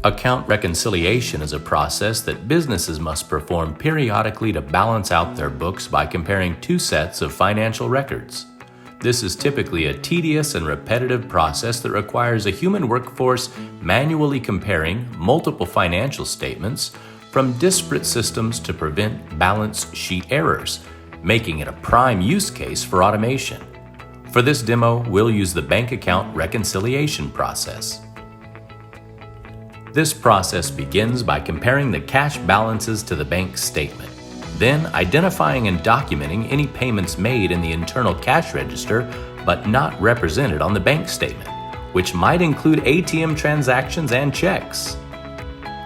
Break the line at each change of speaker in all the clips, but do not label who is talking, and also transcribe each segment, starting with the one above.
Account reconciliation is a process that businesses must perform periodically to balance out their books by comparing two sets of financial records. This is typically a tedious and repetitive process that requires a human workforce manually comparing multiple financial statements from disparate systems to prevent balance sheet errors, making it a prime use case for automation. For this demo, we'll use the bank account reconciliation process. This process begins by comparing the cash balances to the bank statement, then identifying and documenting any payments made in the internal cash register but not represented on the bank statement, which might include ATM transactions and checks.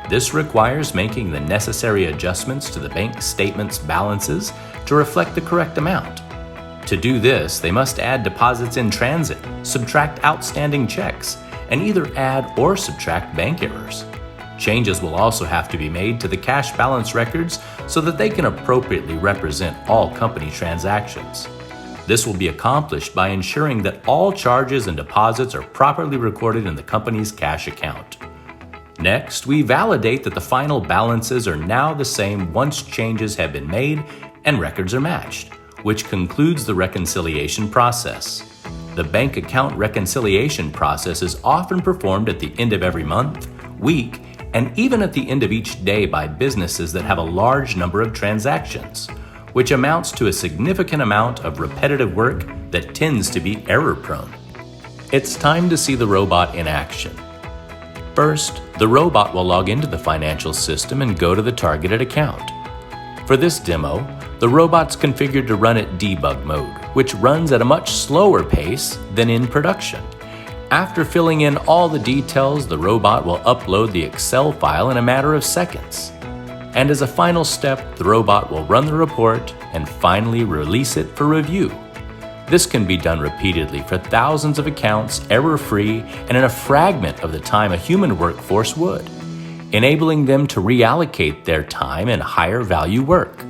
This requires making the necessary adjustments to the bank statement's balances to reflect the correct amount. To do this, they must add deposits in transit, subtract outstanding checks, and either add or subtract bank errors. Changes will also have to be made to the cash balance records so that they can appropriately represent all company transactions. This will be accomplished by ensuring that all charges and deposits are properly recorded in the company's cash account. Next, we validate that the final balances are now the same once changes have been made and records are matched, which concludes the reconciliation process. The bank account reconciliation process is often performed at the end of every month, week, and even at the end of each day by businesses that have a large number of transactions, which amounts to a significant amount of repetitive work that tends to be error-prone. It's time to see the robot in action. First, the robot will log into the financial system and go to the targeted account. For this demo, the robot's configured to run at debug mode, which runs at a much slower pace than in production. After filling in all the details, the robot will upload the Excel file in a matter of seconds. And as a final step, the robot will run the report and finally release it for review. This can be done repeatedly for thousands of accounts, error-free, and in a fragment of the time a human workforce would, enabling them to reallocate their time in higher value work.